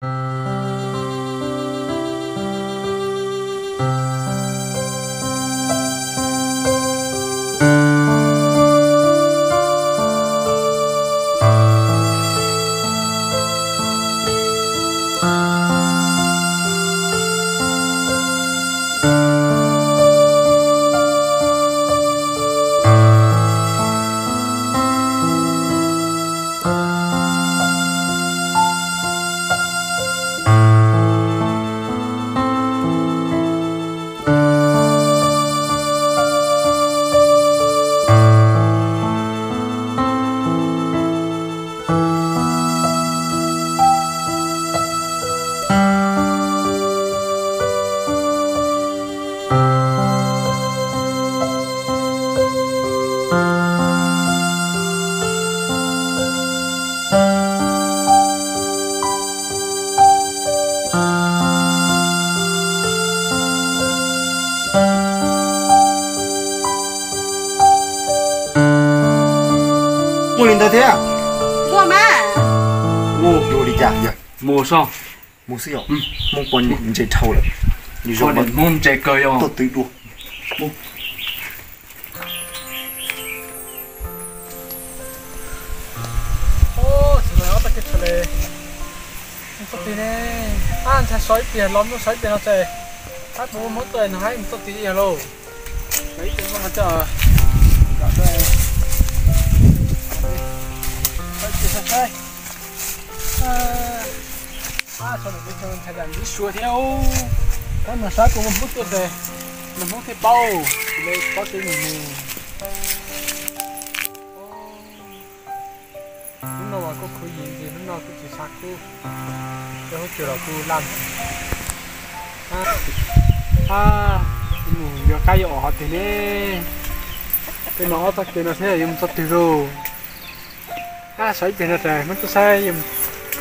mua lên tao thế à? Mua mà. Mua đồ đi chả vậy? Mua sao? Mua xíu. Mua quần mình chơi thâu rồi. Như rồi mà mua chơi cười không? tôi tự đua. Mua. Ô, sự nào bắt cái chuyện này. Tôi tin nè. Anh sẽ soi tiền, lắm nó soi tiền nó chơi. Hát bố mỗi tuần nó hay tôi tin rồi luôn. Mấy tiền con nó chờ. Cả đây. Sai. Sao được cái chân thay đàn đi xua theo. Cái mà sát của mình bút tuột đây. Mình muốn cái bao. Đây có cái mình. Lúc nào có khối gì thì lúc nào cũng chỉ sát cô. Để hỗ trợ là cô làm. Nhiều cái nhỏ thì nè. Cái nó tao cái nó thế là dùng tao từ rồi. Sấy bên này trời, mất tôi sai nhưng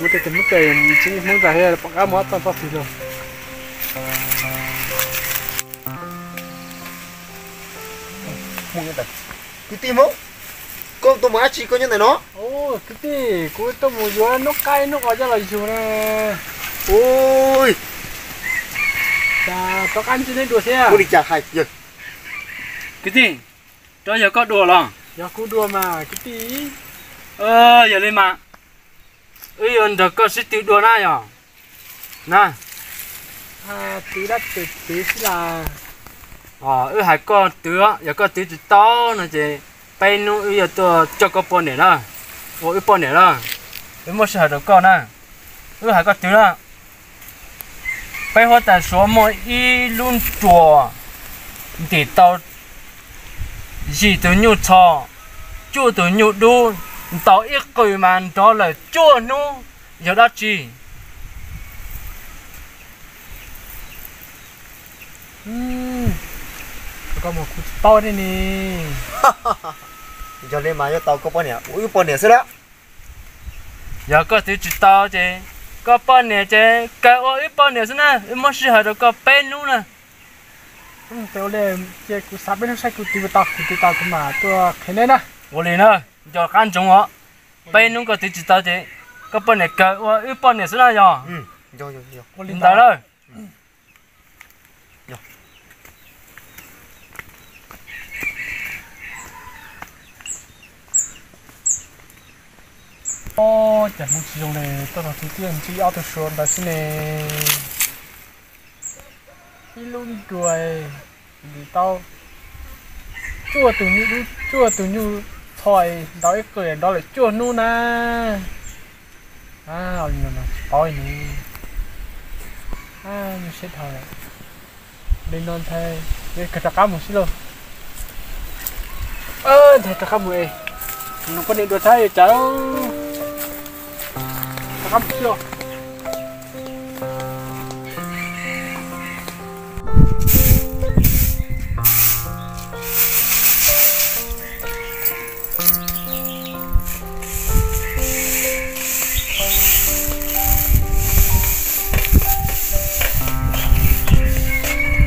mất tôi tính mất tiền chỉ muốn ra hay là bọc áo mót tao thì rồi. Mua cái này. Cái tim không? Con tôi má chỉ có như này nó. Ô, cái gì? Cô tôi mua vô nó cay nó gọi cho là gì nè. Ôi. Chà, tao ăn trên đây đùa xe à? Mua đi chả hay vậy. Cái gì? Đó giờ có đùa rồi. Giờ cô đùa mà, cái gì? Giờ lên mà. Ơi, giờ có sẽ tự đùa na nhở? Nè. Tí đất tí là. Hai con tứa, giờ có tứa to nè chị. Bây nu giờ tôi cho có bọn này đó. Ôi bọn này đó. Một sự được con nè. Hai con tứa đó. Bây giờ tại số mỗi y luôn chùa. Để tao gì tôi nhu cho. Chua tôi nhu đu. Tao ít cười mà đó là chua nu. Giờ đó chi. Có một cú to đây nè. Cho lên mà cho tao có bọn này. Ui bọn này xưa đó. Giờ có thứ chỉ tao chứ. Có bọn này chứ. Cái ít bọn này xưa nè. Mất sự hợp được có bên luôn nè. Tôi lên chơi cú sắp bên nó sai cú tiêu tao cái mà tôi thế này nè. Vô liền thôi. Giờ căn trống họ. Bên luôn có thứ chỉ tao chứ. Có bọn này cái ít bọn này xưa nè giờ. Vô. Vô lên Tại rồi. Ô, chẳng muốn sử dụng này, tôi nói thứ tiền chỉ áo tôi xuống đó xin nè. Đi luôn rồi, thì tao chua từ như thôi, đó ít cười đó là chua nu na. Nó tối nè. Như sẽ thôi. Lên non thay, để cả cá một xíu luôn. Thế cả cá một ấy, nó có định đồ thay cháu. Cảm chưa?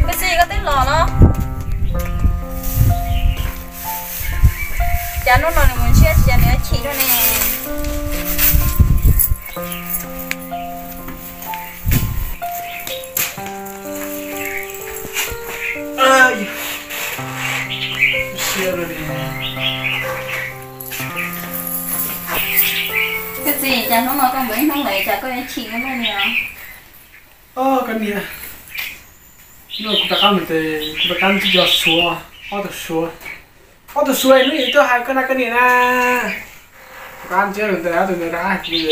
Cái gì có tiếng lò nó? Chả nó nói là muốn chết chả nữa chỉ thôi nè. gì chả nó nói con mấy không lấy chả có cái chị nó mà nhiều cái này nó cũng ta cam chỉ cho xua ở từ xua nó chỉ cho hai cái này nè cam chưa được từ người ta thì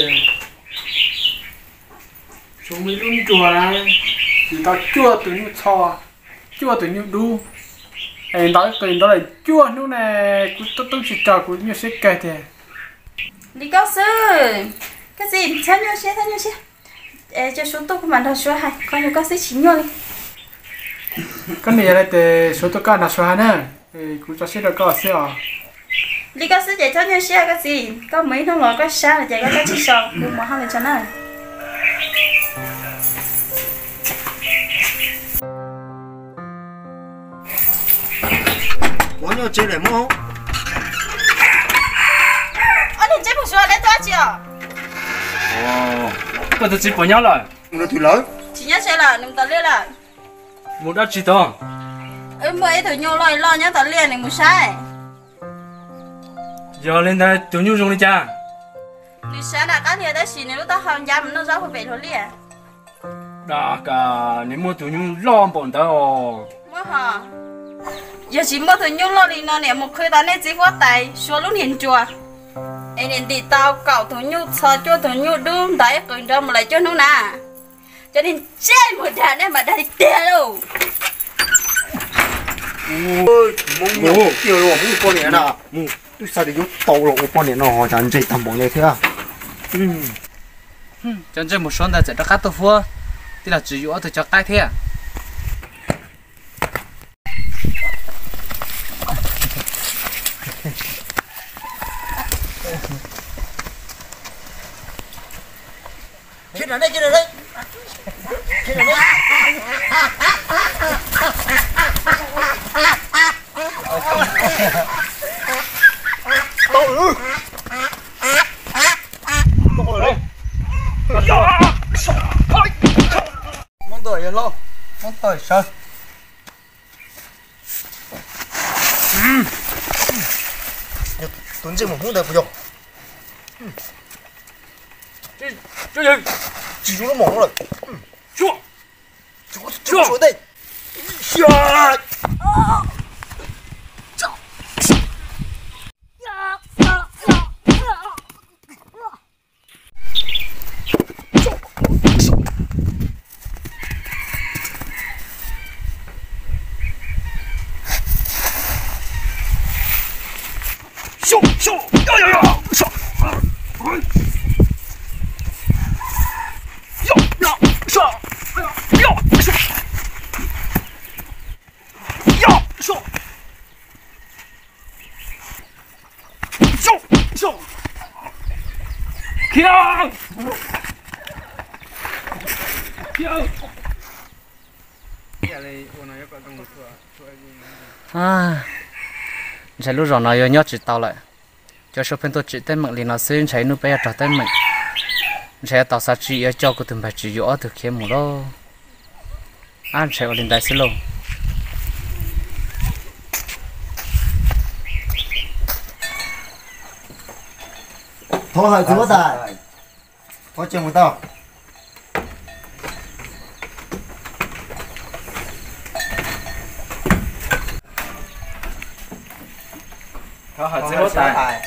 chúng mình luôn chùa này thì tao chua từ như thò chua từ như đu em đó là chua nữa nè tôi chỉ cho cũng như sẽ kể thế đi cao sư cái gì sao nhau xe cho số tôi của bạn là số 2 coi như cao sư chính nhau đi cái này là để số tôi cả là số 2 nè cũng cho xe được có xe à đi cao sư chạy cho nhau xe cái gì có mấy nó nói cái xa là chạy cái chỉ sợ nhưng mà không được cho nó có nhau chơi này mua anh đi chơi một số đấy toa chưa có thể chỉ bỏ nhau rồi nó thì lớn chỉ nhớ xe là đừng tao liên là một đã chỉ to em mới thử nhau lo lo nhớ tao liên này một sai giờ lên đây tụi nhau dùng đi cha đi sáng đã cá thì tới xí nếu tao không dám nó ra phải về thôi liền đã cả nếu mua tụi nhau lo bọn tao mua hả giờ chỉ mua thử nhau lo đi nó nè một khi ta nên chỉ có tay số lúc hiện chùa anh nên đi tao cậu thử nhau sao cho thử nhau đúng đấy cần cho mà lại cho nó nè cho nên chơi một đàn em mà đã đi tiền luôn ôi mông nhiều kiểu rồi mông con này nè tôi sao thì giúp tàu rồi con này nó chẳng chơi thầm bọn này thế à chân chân một số đã chạy ra cắt tôi phua thì là chỉ dụ tôi cho cái thế à trên này đây trên này đây món tỏi yên lo món tỏi sao tuấn chỉ một hút được rồi chú gì chỉ chú nó mỏng rồi chú chú xuống đây yeah. chạy lúc rồi nói nhớ chỉ tao lại cho số phim tôi chỉ tên mạng liền nó xuyên chạy nút bé trả tên mình chạy tao sa chỉ ở cho của từng bài chỉ dỗ thực hiện một đó anh chạy vào liền đại xin lỗi thôi hỏi chú ta có chuyện của tao họ hỏi sẽ hốt tài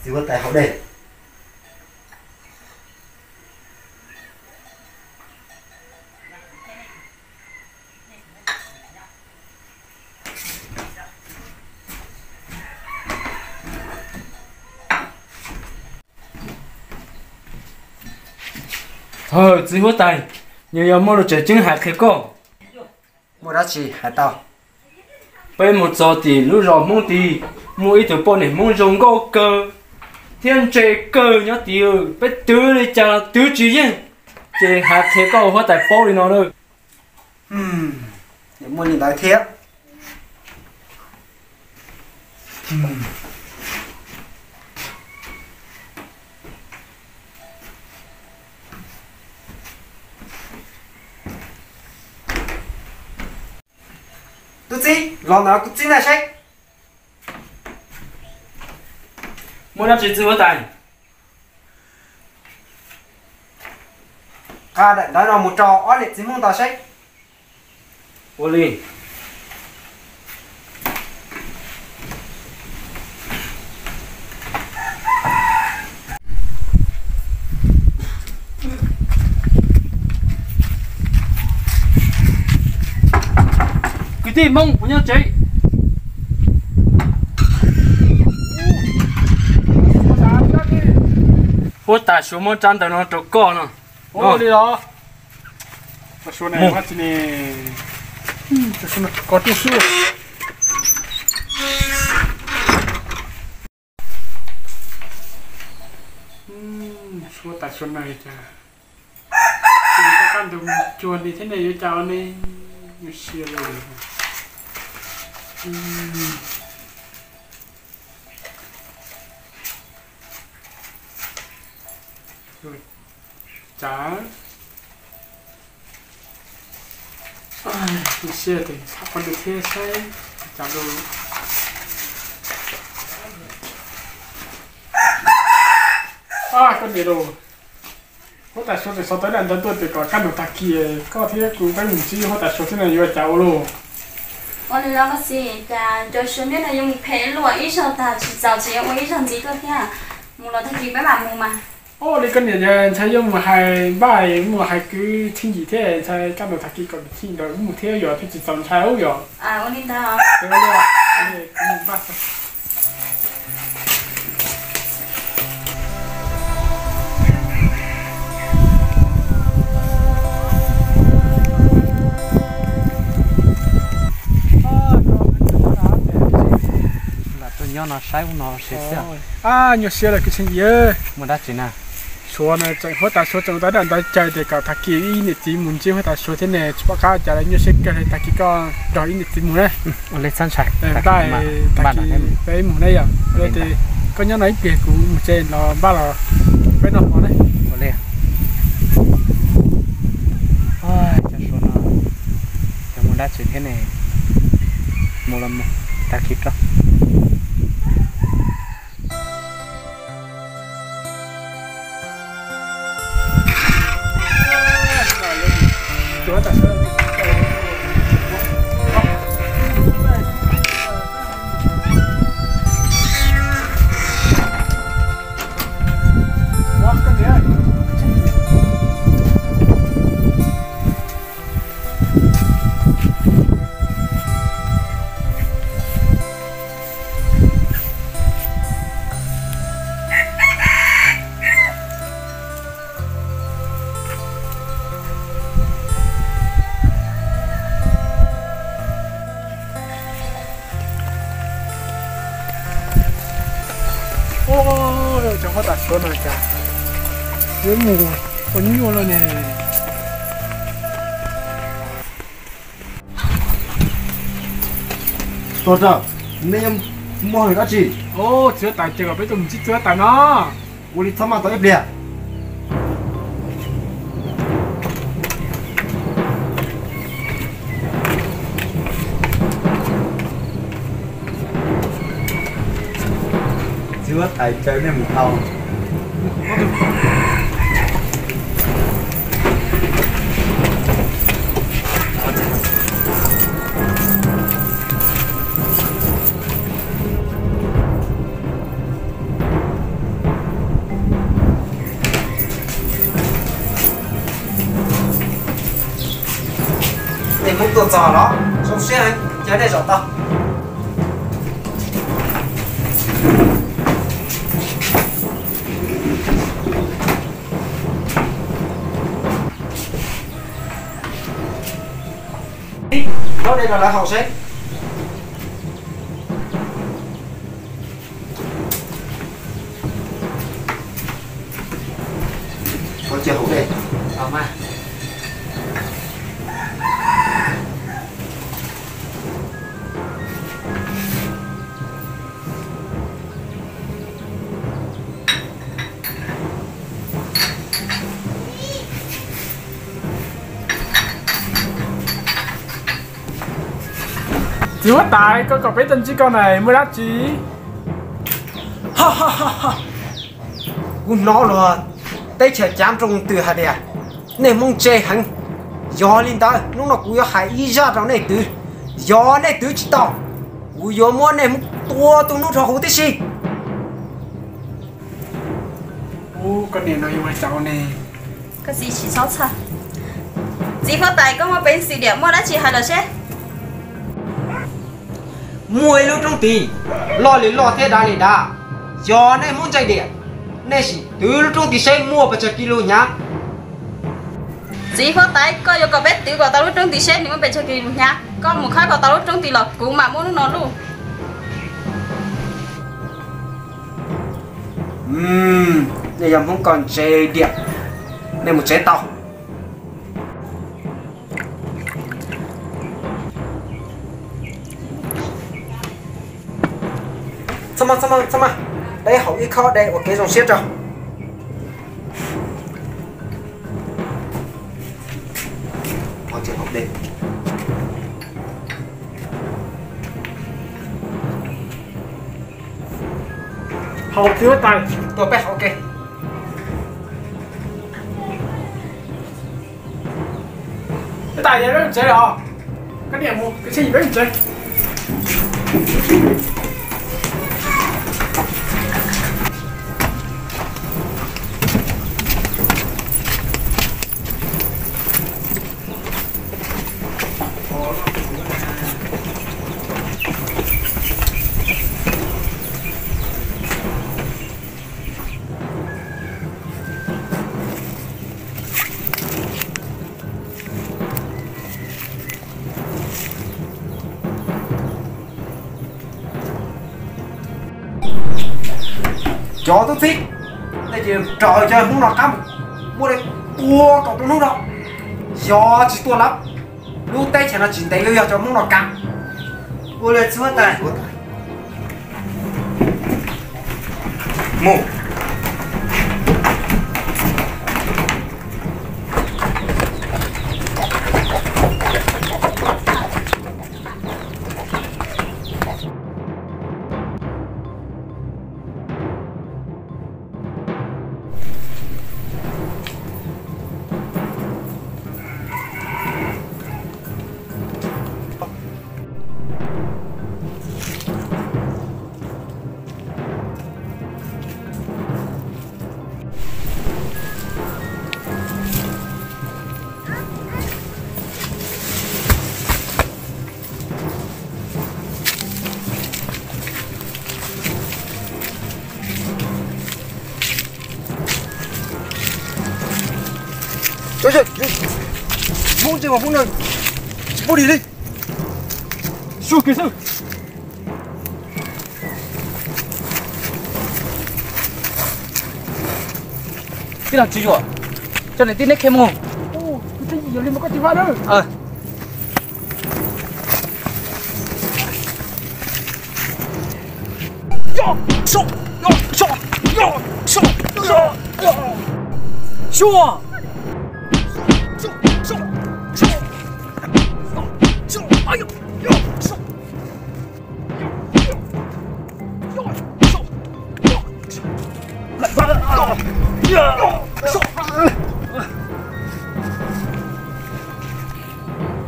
chú có tài học đây thôi chỉ hốt tài nhiều mua được trẻ trứng hạt khi cô mua đã chỉ hạt tao bây một giờ thì lúc rồi mua thì mua ít từ bọn này mua dùng gỗ cơ thiên chế cơ nhớ tiêu bây tứ đi chả tứ chỉ nhé chế hạt khi cô hốt tài bao đi nó thôi để mua những cái thiệt tôi gì lo nào cũng chính là sách muốn làm gì chưa tài ca đại đó là một trò ó liệt chính không ta sách ô li cái gì mông của nhau chị phút ta xuống một chân tao nó trộn con nó ô đi đó mà số này phát này số này có chút xíu số tại số này chả thì các con đồng chuồn đi thế này với cháu này như xưa rồi rồi chả như xưa thì các con được thế sai chả rồi con này rồi có tại số thì số tới là tôi thì có căn được tạc kia có thế cũng phải mình chỉ có tại số thế này vừa cháu luôn ôi là cái gì cả cho số biết là dùng phê lụa ít sao ta chỉ giàu chỉ ông ít làm gì cơ thế một là thay vì bé bà mù mà ô đi con nàyใช้用hai bài một hai cứ thiên gì thế ใช้căn được tạc kia còn thiên rồi một thế rồi thì chỉ tầm ใช้ ấu rồi à ôi đi ta对不对？对，明白。là tôi nhớ nó sai nó sẽ sao à nhiều xe là cái chuyện gì mà đã chỉ nào số này chẳng phải ta số chẳng ta đang tại chạy để cả thằng kia này chỉ muốn chỉ phải ta số thế này chỉ có chạy là nhiều xe cái này thằng kia có rồi này chỉ muốn đấy lên sân sạch tại thằng kia cái muốn đấy à đây thì có nhớ nói việc của một xe nó ba là cái nó đấy lên ôi cho số nó cho muốn đã chỉ thế này một lần một ta kịp đó chúa ta sẽ chẳng có đặt số nào cả với mù còn nhiều rồi nè tốt rồi nên mua cái gì ô chứa tài chứa với tụi chỉ chứa tài nó 우리 토마토 잎이야 chứa tài chơi nên một thau để không tụt giò đó xong xe anh chơi đây giọt tao đó đây là hậu sách có chiều hậu đây mà Chứ quá tài, con cọp bé tên chi con này mới đắt chí. Ha ha ha ha. Cú nó là tay chờ chạm trong từ hạt đẻ. Này mong chơi hẳn. Gió lên ta, lúc nào cú hãy ý ra trong này từ. Gió này từ chỉ tao. Cú gió mua này mong tua tụi nó cho hữu thế gì. Ô, con này nó yêu hai cháu này. Cái gì chỉ sáu sao? Chỉ có tài có một bên xì điểm mua đã chỉ hai lần xe. Mua lúc trong tí, lo lý lo thế đá lý đá. Gió này mong chạy đẻ. Này gì, từ lúc trong tí xe mua bà chờ kilo nhá. Chỉ có tài có yêu cầu bé tự gọi tao lúc trong tí xe nhưng mà bé cho kỳ luôn nha. Có một khác gọi tao lúc trong tí lọc cũng mà mua nó luôn. Này giờ không còn chơi điện. Này một chế tàu. Sao mà đây hậu y khó đây, ok dòng xếp rồi. Họ chưa học đây. Học chứ quá tài. Tôi bé ok. Cái tài này nó chơi rồi. Cái này mua, cái gì đấy chơi. Chó tôi thích. Đây chỉ trời trời muốn nó cắm. Mua đây tua cậu tôi lúc đó. Gió chỉ tua lắm. Lúc tay chỉ là chỉnh tay lưu cho muốn nó cắm. Mua lên xuống tay. Mù. Trời, muốn chơi mà không được. Bố đi đi. Xuống kìa sao? Cái nào chịu à? Cho nên tin đấy kem không? Ô, cái gì vậy mà có chịu vào đâu?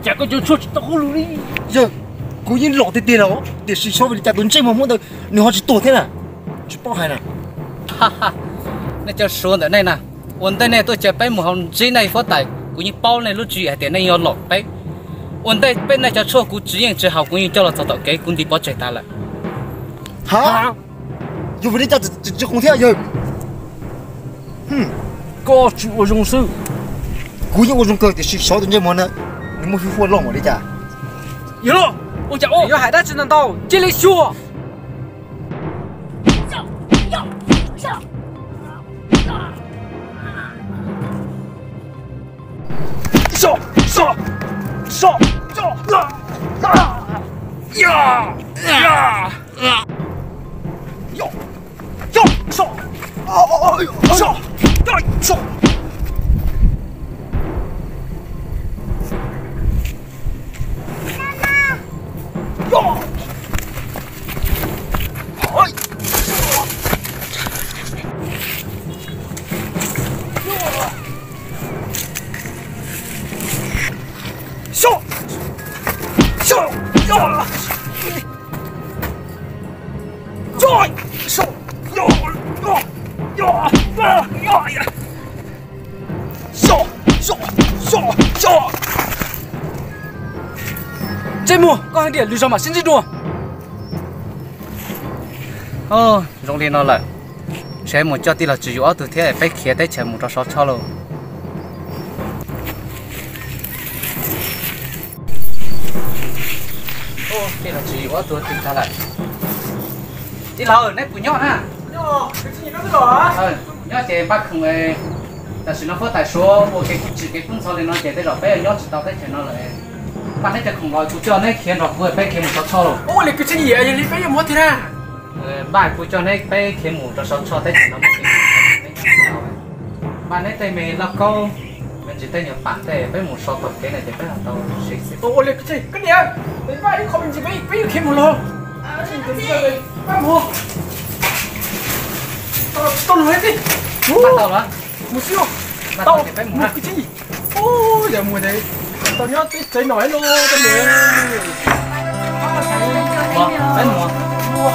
Chả có chỗ chốt tao luôn đi. Giờ cố nhiên lọ tiền đó để suy so với trả tuần chơi mà muốn được nếu họ chỉ tổ thế nào chỉ bao hai nào. Này cho xuống ở đây nè. Ổn đây này tôi chờ bé một hòn dưới này phát tài cũng như bao này lúc chuyện tiền này nhiều lọ bé. Ổn đây bên này cho chua cũng chỉ nhận chỉ học cũng như cho là tạo tạo cái cũng đi bỏ chạy ta lại. Hả? Dù vậy cho không thế giờ. Có chịu dùng sư. Cố nhiên我dùng cơ để suy so tuần chơi mà nữa. Nếu mà phi phu lỏng ở đây chả. 有了，我讲哦，有海带只能到这里说。上上上上呀呀呀！哟哟上上呀上！ 哟 rồi số yo yo yo yo số số số số chơi mua có hàng điện lùi ra mà xin gì đùa rong đi nó lại chế một cho tí là chỉ có từ thế phải khía tới chế một cho sáu cho luôn cái là chỉ có từ tính ra lại tí là ở nét của nhọn ha nhọn chế bắt không ấy但是那后台说我给工厂的那些的老板要知道在前那来，把那个空了就叫那天老不被开木烧炒了。ô lại cái gì vậy đi phải mua thế nào bà phụ cho nên phải kiếm một cho sáu tới nó một bà nên tay mình là câu mình chỉ tay nhiều bạn tay phải một sáu cái này thì phải làm đâu ô lại cái gì cái gì đấy phải không gì phải kiếm một lô phải mua tao nói đi bắt đầu đó một xíu tao phải mua cái gì ô giờ mua đây tao nhớ tới nói luôn cái này phải mua